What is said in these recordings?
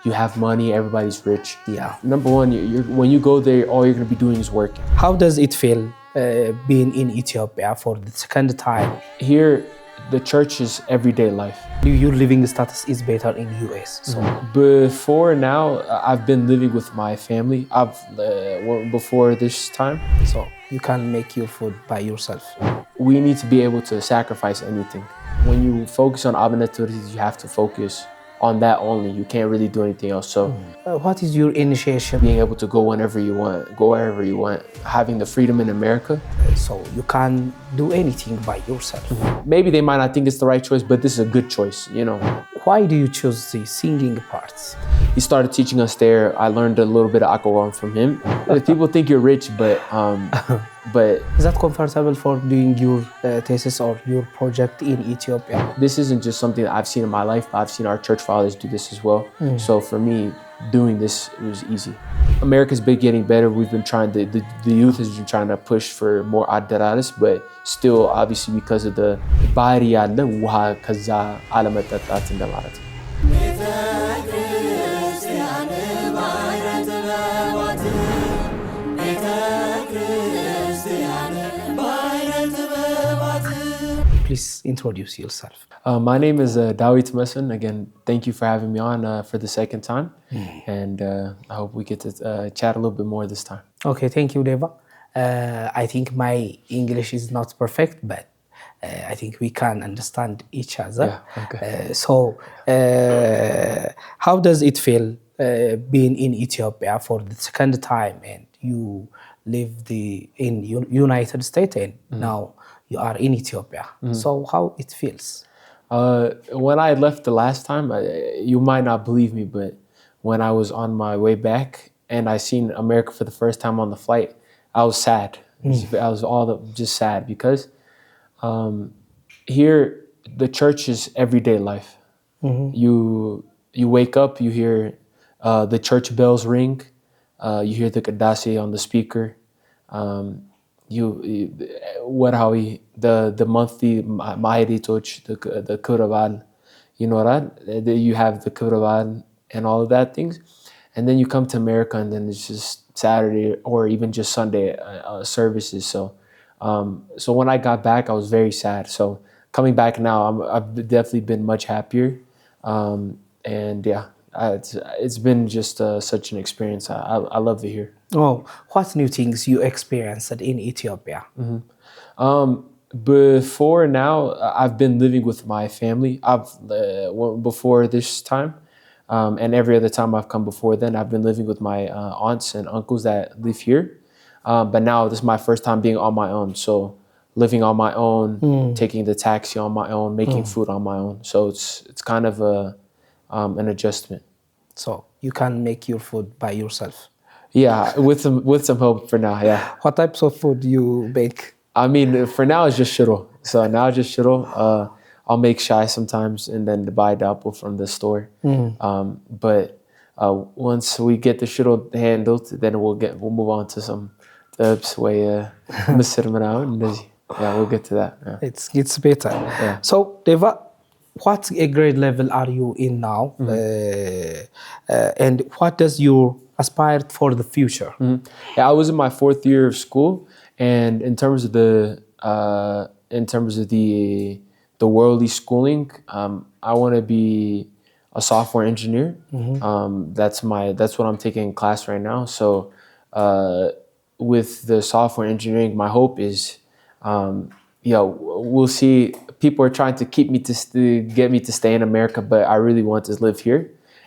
you have money, everybody's rich. Yeah. Number one, when you go there, all you're going to be doing is working. How does it feel being in Ethiopia for the second time? Here, the church is everyday life. Your living status is better in US. So before now, I've been living with my family. Before this time. So you can make your food by yourself. We need to be able to sacrifice anything. When you focus on Advent, you have to focus on that only. You can't really do anything else. So what is your initiation? Being able to go whenever you want, go wherever you want, having the freedom in America. So you can do anything by yourself. Maybe they might not think it's the right choice, but this is a good choice, you know. Why do you choose the singing parts? He started teaching us there. I learned a little bit of Akawan from him. People think you're rich, but is that comfortable for doing your thesis or your project in Ethiopia? This isn't just something that I've seen in my life, but I've seen our church fathers do this as well. So for me, doing this, it was easy. America's been getting better. We've been trying to, the youth has been trying to push for more adaratis, but still, obviously, because of the ባህሪ ያለ ውሃ ከዛ አለመጠጣት እንደማለት ነው። Please introduce yourself. My name is Dawit Mason. Again, thank you for having me on for the second time. And I hope we get to chat a little bit more this time. Okay, thank you, Deva. I think my English is not perfect, but I think we can understand each other. Yeah, okay. How does it feel being in Ethiopia for the second time, and you live in United States, and now you are in Ethiopia. So how it feels? When I left the last time, you might not believe me, but when I was on my way back and I seen America for the first time on the flight, I was sad. I was just sad because here the church is everyday life. You wake up, you hear the church bells ring, you hear the Qadasi on the speaker. The monthly ማህሌቶች, the ክብረ ይኖራል. You have the ክብረ and all of that things. And then you come to America and then it's just Saturday or even just Sunday services. So when I got back, I was very sad. So coming back now, I've definitely been much happier. And yeah, it's been just such an experience. I love it here. Oh, what new things you experienced in Ethiopia? Before now, I've been living with my family. Before this time, and every other time I've come before then, I've been living with my aunts and uncles that live here. But now this is my first time being on my own. So living on my own, taking the taxi on my own, making food on my own. So it's kind of an adjustment. So you can make your food by yourself? Yeah, with some help for now, yeah. What types of food you bake? I mean, for now it's just shiro. So now just shiro. I'll make shai sometimes and then buy dapple from the store. But once we get the shiro handled, then we'll move on to some herbs way misir and yeah, we'll get to that. Yeah. It's better. Yeah. So Deva, what grade level are you in now? And what does you aspire for the future? Yeah, I was in my 4th year of school, and in terms of the worldly schooling, I want to be a software engineer. That's what I'm taking in class right now. So with the software engineering, my hope is, we'll see. People are trying to get me to stay in America, but I really want to live here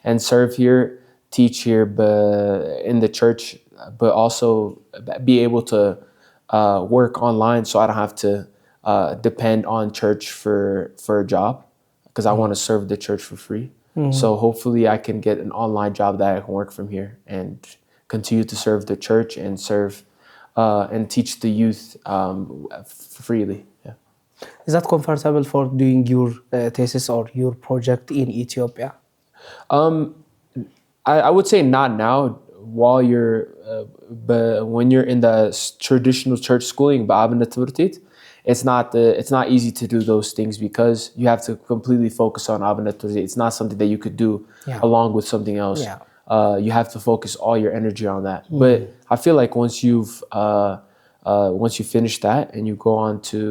and serve here, teach here, but in the church, but also be able to work online, so I don't have to depend on church for a job, because I want to serve the church for free. So hopefully I can get an online job that I can work from here and continue to serve the church and serve and teach the youth freely. Yeah. Is that comfortable for doing your thesis or your project in Ethiopia? I would say not now. While but when you're in the traditional church schooling, it's not easy to do those things because you have to completely focus on Abnet. It's not something that you could do along with something else. You have to focus all your energy on that. But I feel like once you finish that and you go on to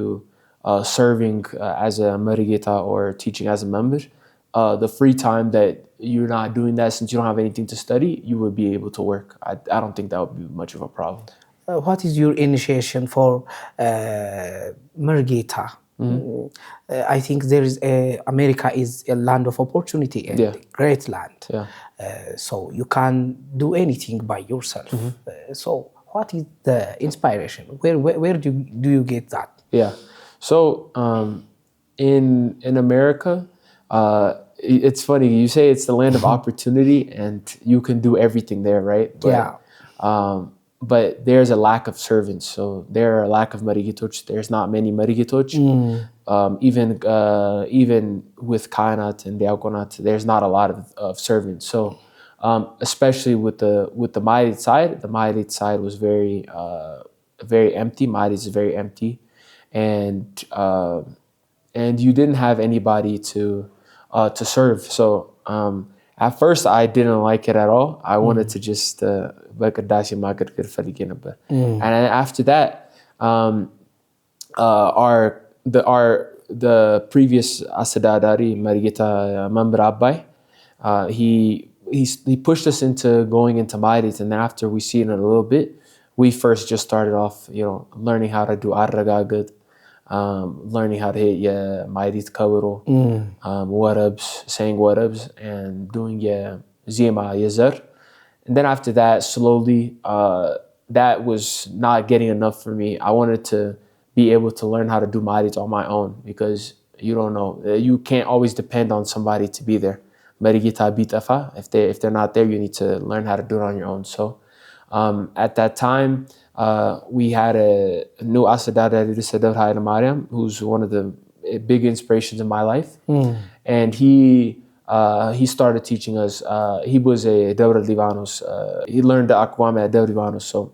serving as a marigeta or teaching as a member, the free time that you're not doing that, since you don't have anything to study, you would be able to work. I don't think that would be much of a problem. What is your initiation for marigeta? I think America is a land of opportunity and a great land. So you can do anything by yourself. So what is the inspiration? Where do you get that? Yeah. So in America, it's funny, you say it's the land of opportunity and you can do everything there, right? But there's a lack of servants. So there are a lack of marigitoch. There's not many marigitoch. Even with kainat and diakonat, there's not a lot of servants. So especially with the Maharit side was very empty. Maharit is very empty. And you didn't have anybody to serve. So at first I didn't like it at all. I wanted to just and then after that the previous Asadadari Marigita Member Abbai, he pushed us into going into Maharit, and then after we see it a little bit, we first just started off, learning how to do Adragagad, learning how to hit Maharit Kawiro, warabs, saying warabs, and doing Zima Yazar. And then after that, slowly, that was not getting enough for me. I wanted to be able to learn how to do Maharit on my own, because you don't know, you can't always depend on somebody to be there. Marigita bitafa, if they're not there, you need to learn how to do it on your own. So at that time, we had a new Asadada Haile Mariam, who's one of the big inspirations in my life. And he started teaching us. He was a Debre Livanos. He learned the Akwam at Debre Livanos. So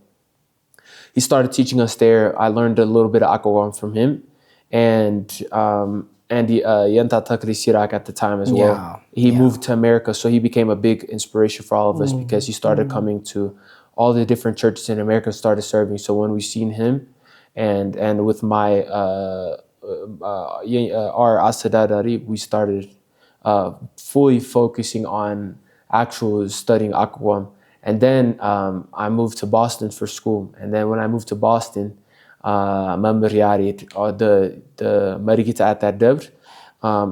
he started teaching us there. I learned a little bit of Akwam from him. And Yenta Takri Sirak at the time as well. He moved to America, so he became a big inspiration for all of us because he started coming to all the different churches in America, started serving. So when we seen him, and with our Asadadari, we started fully focusing on actual studying Akwam. And then I moved to Boston for school. And then when I moved to Boston, Member Yarid, or the Marigita at that Devr,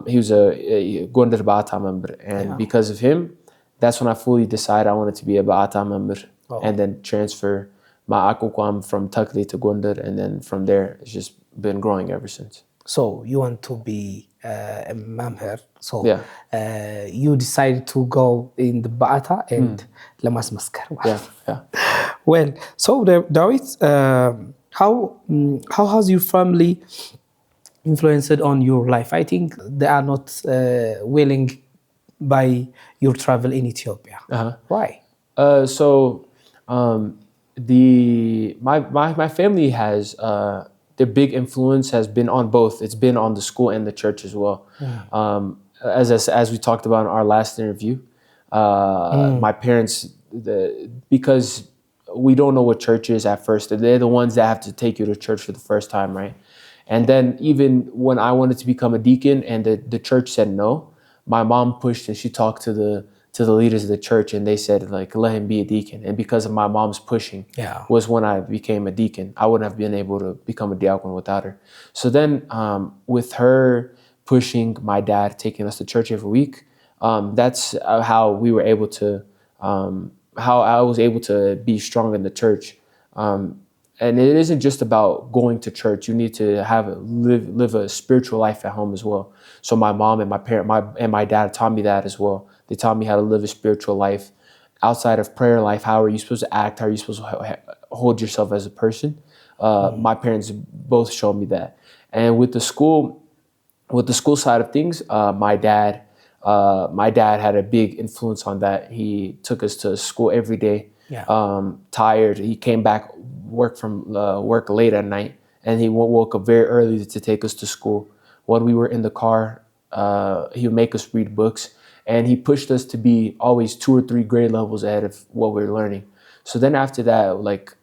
he was a Gondar Ba'ata member. And because of him, that's when I fully decided I wanted to be a Ba'ata member. And then transfer my Akwam from Takli to Gondar. And then from there, it's just been growing ever since. So you want to be a member. So you decided to go in the Ba'ata and Lamas Maskar. Well, so Dawit, how has your family influenced on your life? I think they are not willing by your travel in Ethiopia. Why? My family has the big influence has been on both. It's been on the school and the church as well. As we talked about in our last interview, my parents, because we don't know what church is at first, they're the ones that have to take you to church for the first time, right? And then even when I wanted to become a deacon and the church said no, my mom pushed and she talked to the leaders of the church, and they said, like, let him be a deacon. And because of my mom's pushing was when I became a deacon. I wouldn't have been able to become a diakon without her. So then with her pushing, my dad taking us to church every week, that's how we were able to, how I was able to be strong in the church. And it isn't just about going to church. You need to live a spiritual life at home as well. So my mom and my dad taught me that as well. They taught me how to live a spiritual life outside of prayer life. How are you supposed to act? How are you supposed to hold yourself as a person? My parents both showed me that. And with the school side of things, my dad had a big influence on that. He took us to school every day, tired. He came back work late at night, and he woke up very early to take us to school. When we were in the car, he would make us read books, and he pushed us to be always 2 or 3 grade levels ahead of what we were learning. So then after that, like,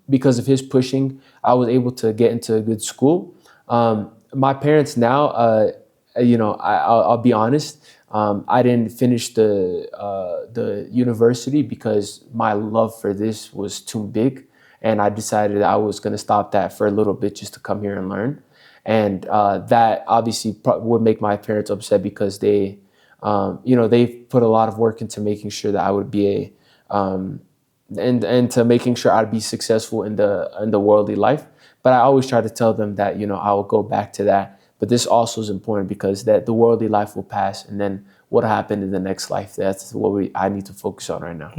because of his pushing, I was able to get into a good school. My parents now, you know, I'll be honest, I didn't finish the university because my love for this was too big, and I decided I was going to stop that for a little bit just to come here and learn. And that obviously would make my parents upset because they, you know, they put a lot of work into making sure that I would be and to making sure I'd be successful in the worldly life. But I always try to tell them that, you know, I will go back to that. But this also is important because that the worldly life will pass, and then what happened in the next life, that's what I need to focus on right now.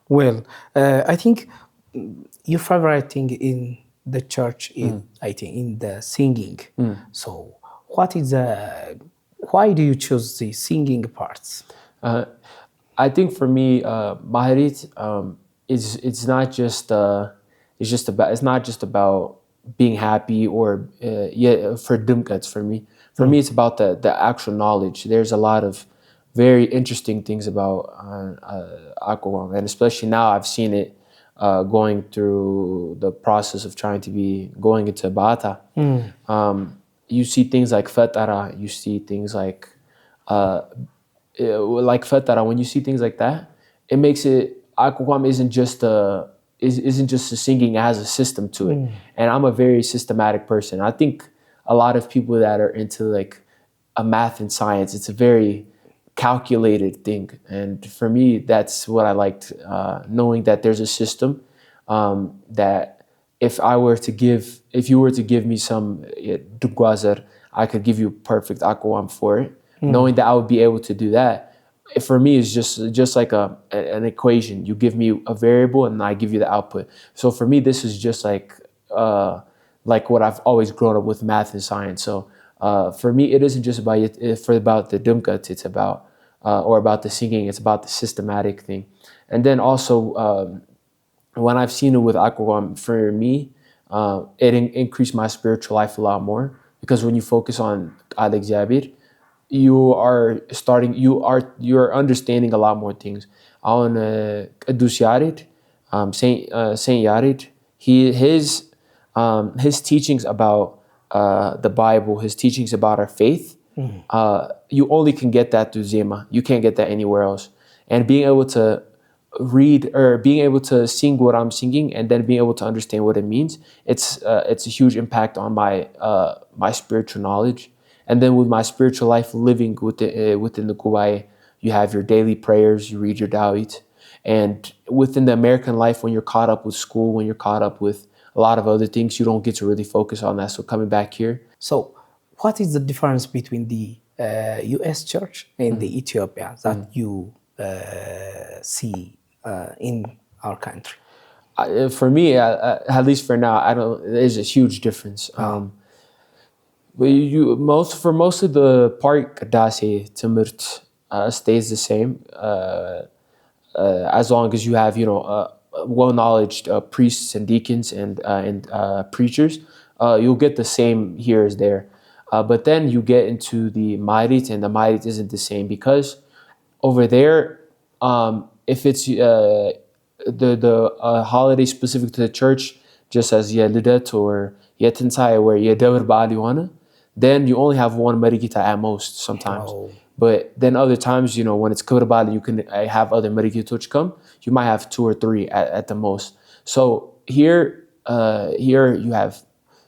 Well, I think your favorite thing in the church is, I think, in the singing. So what is why do you choose the singing parts? I think for me, Maharit it's not just it's not just about being happy or for dumkats for me. For me, it's about the actual knowledge. There's a lot of very interesting things about Akawam, and especially now I've seen it going through the process of trying to be going into Bata. You see things like Fatara, you see things like Fatara. When you see things like that, it makes it, Akawam isn't just a singing, it has a system to it. And I'm a very systematic person. I think a lot of people that are into like a math and science, it's a very calculated thing. And for me, that's what I liked, knowing that there's a system, that if you were to give me some Dugwazar, I could give you perfect Akawam for it. Knowing that I would be able to do that, for me, it's just like an equation. You give me a variable and I give you the output. So for me, this is just like what I've always grown up with, math and science. So for me, it isn't just about the dumkat. It's about or about the singing. It's about the systematic thing. And then also when I've seen it with Akawam, for me, it increased my spiritual life a lot more, because when you focus on Alex Jabir, you're understanding a lot more things. On Qudus Yarid, Saint Yarid, his teachings about the Bible, his teachings about our faith, you only can get that through Zema. You can't get that anywhere else. And being able to read or being able to sing what I'm singing and then being able to understand what it means, it's a huge impact on my spiritual knowledge. And then with my spiritual life living within the Gubae, you have your daily prayers, you read your Dawit. And within the American life, when you're caught up with school, when you're caught up with a lot of other things, you don't get to really focus on that. So coming back here. So what is the difference between the US church and the Ethiopia that you see in our country? For me, at least for now, there's a huge difference. But for most of the part, Qadasi Timurt stays the same, as long as you have, well-knowledge priests and deacons and preachers. You'll get the same here as there. But then you get into the Mairit, and the Mairit isn't the same, because over there, if it's the holiday specific to the church, just as Lidet or Yetinsai, where Yedawr Ba'aliwana, then you only have one Marikita at most sometimes. But then other times, when it's Kurbali, you can have other Marikituch come. You might have 2 or 3 at the most. So here you have,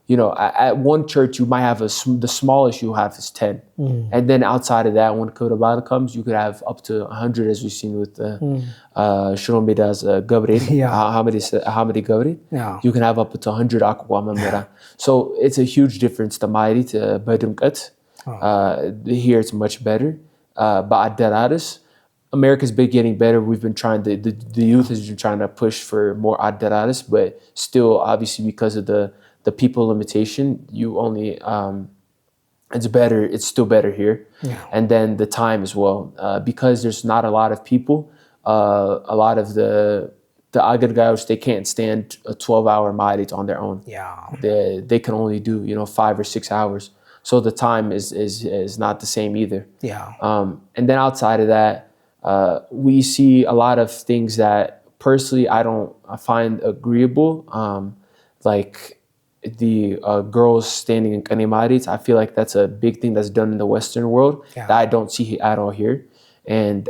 at one church, you might have the smallest you have is 10. And then outside of that, when Kurbali comes, you could have up to 100, as we've seen with Shurombida's Gabriel, Hamadi Gabriel. You can have up to 100 Aquamamera. So it's a huge difference. The Mairi to Badumkat. Here it's much better. But Ad-Dararis, America's been getting better. We've been trying to, the youth has been trying to push for more Ad-Dararis, but still, obviously, because of the people limitation, you only, it's still better here. And then the time as well, because there's not a lot of people, a lot of the the aገልጋዮች, they can't stand a 12-hour ማኅሌት on their own. They can only do 5 or 6 hours. So the time is not the same either. And then outside of that, we see a lot of things that personally I find agreeable, like the girls standing in Kani Marit. I feel like that's a big thing that's done in the Western world that I don't see at all here. And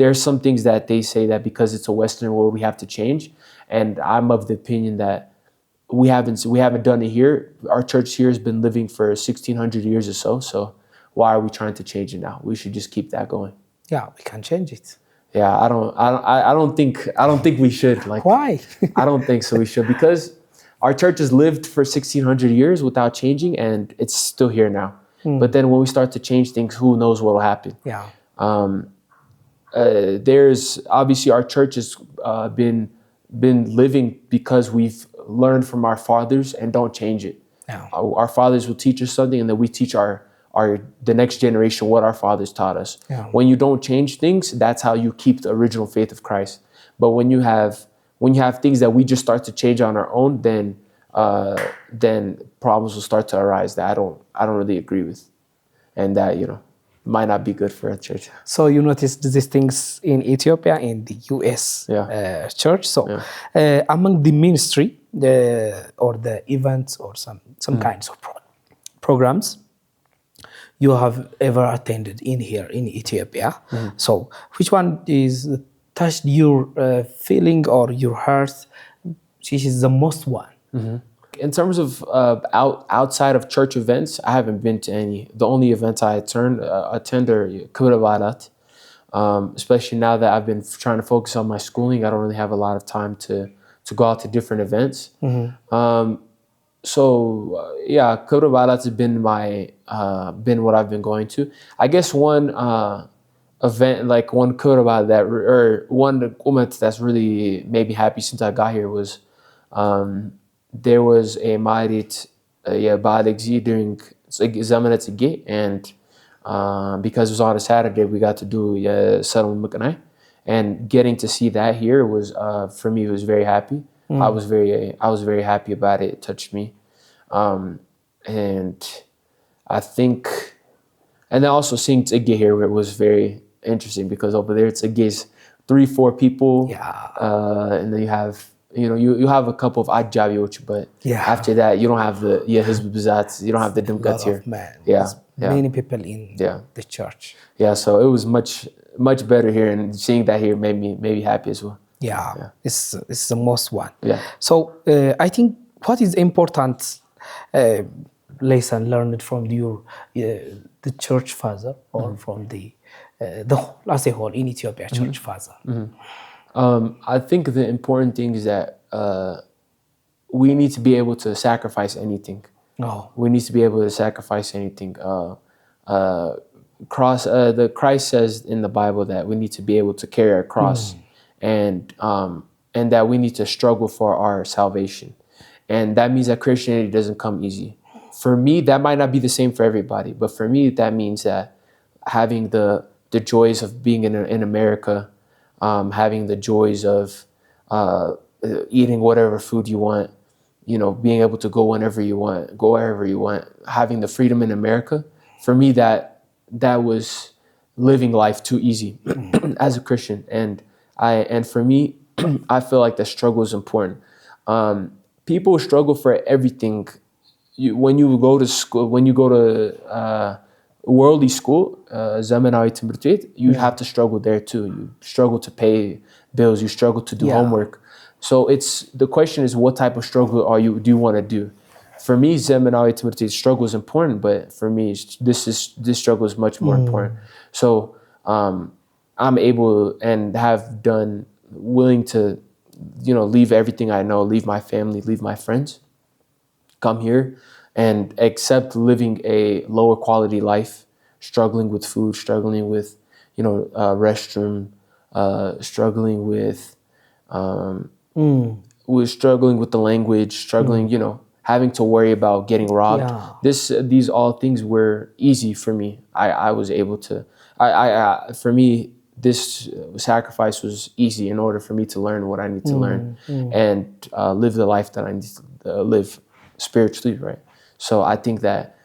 there's some things that they say that because it's a Western world, we have to change. And I'm of the opinion that we haven't done it here. Our church here has been living for 1,600 years or so. So why are we trying to change it now? We should just keep that going. Yeah, we can change it. Yeah, I don't think we should. Like, why? I don't think so. We should, because our church has lived for 1,600 years without changing, and it's still here now. But then when we start to change things, who knows what will happen? There's obviously our church has been living because we've learned from our fathers and don't change it. Our fathers will teach us something, and then we teach the next generation what our fathers taught us. When you don't change things, that's how you keep the original faith of Christ. But when you have things that we just start to change on our own, then problems will start to arise that I don't really agree with, and that might not be good for a church. So you noticed these things in Ethiopia and the US church. So among the ministry or the events or some kinds of programs you have ever attended here in Ethiopia, so which one is touched your feeling or your heart, which is the most one? In terms of outside of church events, I haven't been to any. The only events I attend are ጥበባት, especially now that I've been trying to focus on my schooling. I don't really have a lot of time to go out to different events. So ጥበባት has been what I've been going to. I guess one event, like one ጥበባት or one moment that's really made me happy since I got here was there was a ማኅሌት የበዓለ ጊዜ during ዘመነ ጽጌ, and because it was on a Saturday, we got to do የሰሎሞን ምቅናይ, and getting to see that here was for me, it was very happy. I was very happy about it. It touched me, and I think, and then also seeing ጽጌ here was very interesting, because over there ጽጌ is 3-4 people, and then you have you have a couple of አጃቢዎች, but after that you don't have the የህዝብ ብዛት, you don't have the ድምቀት here. Many people in the church. So it was much better here, and seeing that here made me happy as well. It's the most one. So I think what is important lesson learned from the church father, or from the whole as a whole in Ethiopia church father? I think the important thing is that we need to be able to sacrifice anything. We need to be able to sacrifice anything. The Christ says in the Bible that we need to be able to carry our cross, and that we need to struggle for our salvation. And that means that Christianity doesn't come easy. For me, that might not be the same for everybody, but for me, that means that having the joys of being in America, having the joys of eating whatever food you want, being able to go whenever you want, go wherever you want, having the freedom in America, for me, that was living life too easy as a Christian. And for me, I feel like the struggle is important. People struggle for everything. When you go to school, when you go to worldly school, ዘመናዊ ትምህርት ቤት, you have to struggle there too. You struggle to pay bills, you struggle to do homework. So the question is, what type of struggle do you want to do? For me, ዘመናዊ ትምህርት ቤት struggle is important, but for me, this struggle is much more important. So I'm able and have done, willing to leave everything I know, leave my family, leave my friends, come here and accept living a lower quality life, struggling with food, struggling with, restroom, struggling with struggling with the language, struggling, having to worry about getting robbed. These all things were easy for me. I was able to, for me, this sacrifice was easy in order for me to learn what I need to learn and live the life that I need to live spiritually, right? So I think that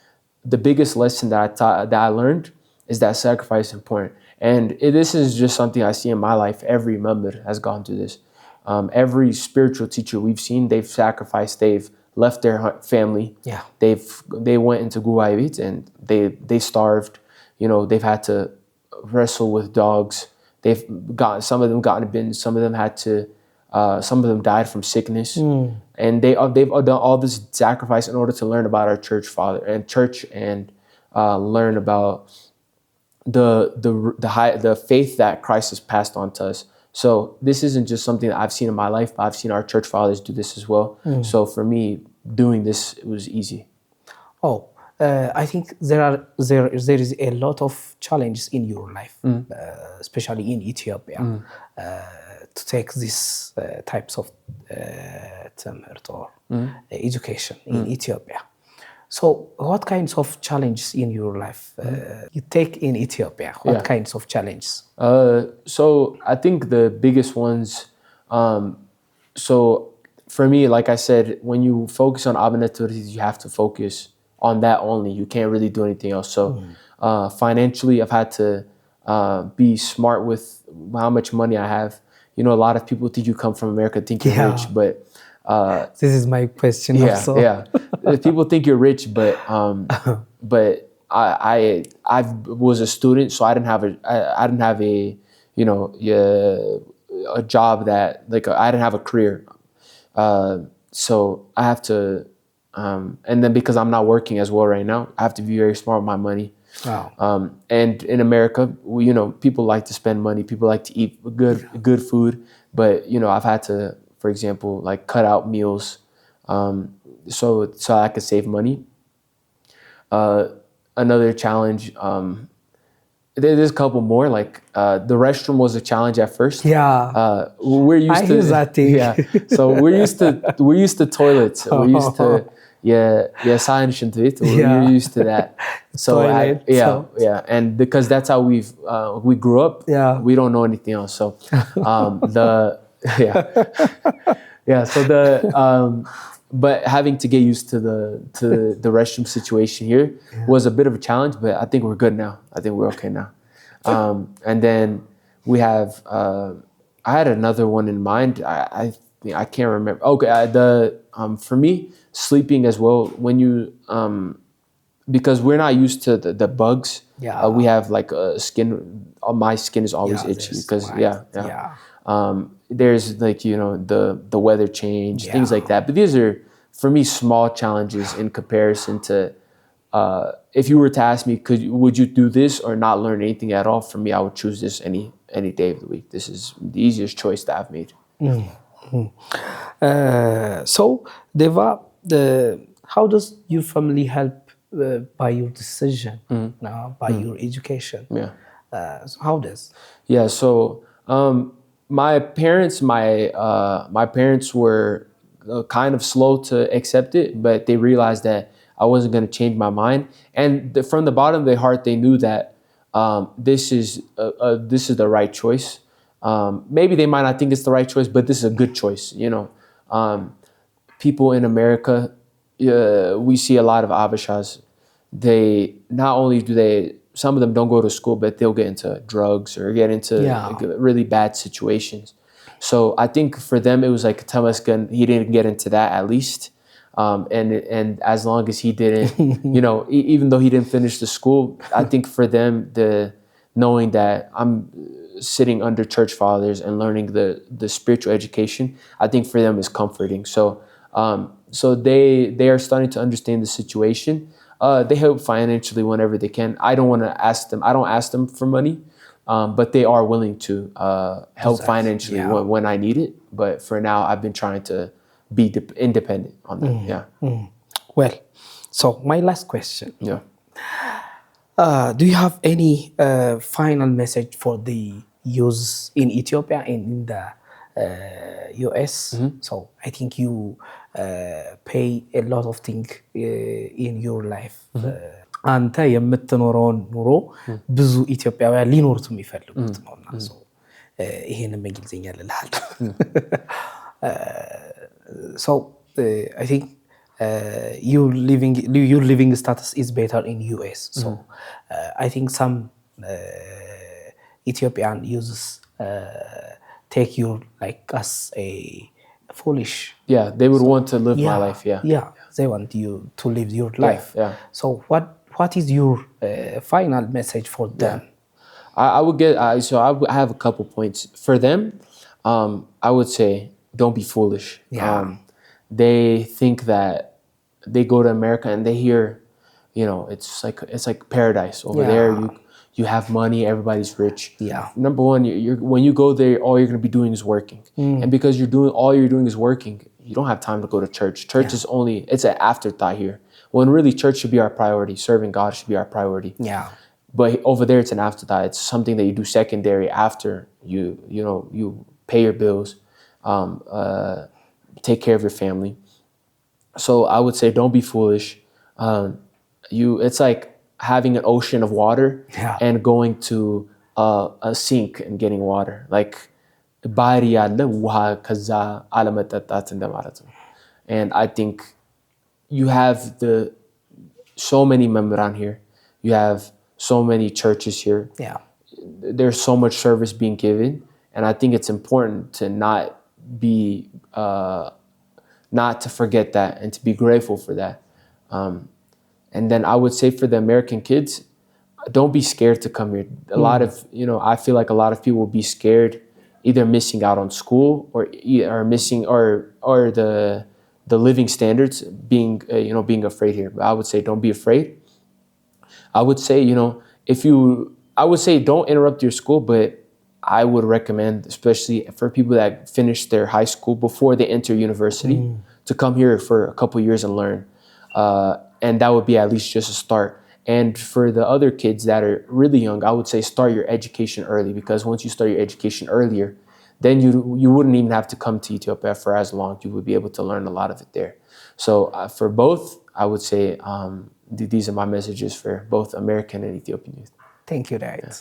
the biggest lesson that I learned is that sacrifice is important. And this is just something I see in my life. Every member has gone through this. Every spiritual teacher we've seen, they've sacrificed, they've left their family. Yeah. They went into gubaኤት and they starved. You know, they've had to wrestle with dogs. Some of them got bitten. Some of them had to. Some of them died from sickness, and they've done all this sacrifice in order to learn about our church father and church and learn about the faith that Christ has passed on to us. So this isn't just something that I've seen in my life, but I've seen our church fathers do this as well. So for me, doing this, it was easy. Oh. I think there is a lot of challenges in your life, especially in Ethiopia, to take these types of ትምህርት or education in Ethiopia. So what kinds of challenges in your life you take in Ethiopia? What kinds of challenges? So I think the biggest ones, so for me, like I said, when you focus on Andነት, you have to focus on that only. You can't really do anything else. So financially, I've had to be smart with how much money I have. You know, a lot of people think you come from America, think you're rich, but this is my question also. Yeah. People think you're rich, but I was a student, so I didn't have a you know, a job that like I didn't have a career. So I have to. And then because I'm not working as well right now, I have to be very smart with my money. Wow. And in America, you know, people like to spend money. People like to eat good food. But, you know, I've had to, for example, like cut out meals so I could save money. Another challenge, there's a couple more. Like the restroom was a challenge at first. Yeah. We're used to that thing. Yeah. So we're used to toilets. We're used to ሳህን ሽንት ቤት. We're used to that. So and because that's how we grew up. Yeah. We don't know anything else. So but having to get used to the restroom situation here was a bit of a challenge, but I think we're good now. I think we're okay now. And then we have I had another one in mind. I can't remember. Okay, for me, sleeping as well. When you because we're not used to the bugs. Yeah. We have like a skin. My skin is always itchy because there's like, you know, the weather change, things like that. But these are for me small challenges in comparison to if you were to ask me, would you do this or not learn anything at all? For me, I would choose this any day of the week. This is the easiest choice that I've made. So Deva, how does your family help by your decision now, by your education? So how does? So my parents were kind of slow to accept it, but they realized that I wasn't going to change my mind, and from the bottom of their heart they knew that this is the right choice. Maybe they might not think it's the right choice, but this is a good choice. You know, people in America, we see a lot of Abishas. They not only do some of them don't go to school, but they'll get into drugs or get into like really bad situations. So I think for them it was like Tamaskan, he didn't get into that at least. And as long as he didn't, you know, even though he didn't finish the school, I think for them knowing that I'm sitting under church fathers and learning the spiritual education, I think for them is comforting. So they are starting to understand the situation. They help financially whenever they can. I don't ask them for money, but they are willing to help financially when I need it. But for now, I've been trying to be independent on that. Well, so my last question. Do you have any final message for the youth in Ethiopia and in the US? So I think you pay a lot of things in your life. አንተ የምትኖረውን ኑሮ ብዙ ኢትዮጵያውያን ሊኖሩት የሚፈልጉት ነውና ይሄንን በእንግሊዝኛ ልልሃለሁ። So I think your living status is better in US. So I think some Ethiopian uses take you like as a foolish. Yeah, they would want to live my life. Yeah, they want you to live your life. Yeah. So what is your final message for them? I would get I have a couple points for them. I would say don't be foolish. Yeah. They think that they go to America and they hear, it's like paradise over there. You have money, everybody's rich. Yeah. Number one, when you go there, all you're going to be doing is working. And because all you're doing is working, you don't have time to go to church. Church is it's an afterthought here. When really church should be our priority. Serving God should be our priority. Yeah. But over there, it's an afterthought. It's something that you do secondary after you pay your bills, take care of your family. So I would say don't be foolish. It's like having an ocean of water and going to a sink and getting water. Like ባህር ያለ ውሃ ከዛ አለመጠጣት እንደማለት ነው. And I think you have so many መምህራን here. You have so many churches here. Yeah. There's so much service being given, and I think it's important to not to forget that and to be grateful for that. And then I would say for the American kids, don't be scared to come here. A lot of, I feel like a lot of people will be scared, either missing out on school or missing or the living standards, being afraid here. But I would say don't be afraid. I would say, I would say don't interrupt your school, but I would recommend, especially for people that finish their high school before they enter university, to come here for a couple years and learn. And that would be at least just a start. And for the other kids that are really young, I would say start your education early, because once you start your education earlier, then you wouldn't even have to come to Ethiopia for as long. You would be able to learn a lot of it there. So for both, I would say these are my messages for both American and Ethiopian youth. Thank you, Dad. Yeah.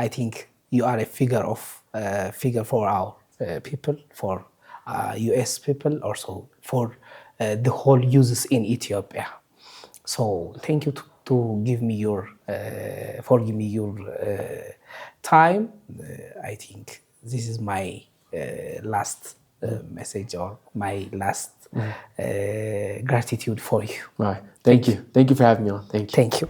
I think you are a figure for our people, for US people, also for the whole users in Ethiopia. So thank you to give me your time. I think this is my last message or my last gratitude for you. All right. Thank you for having me on. Thank you. Thank you.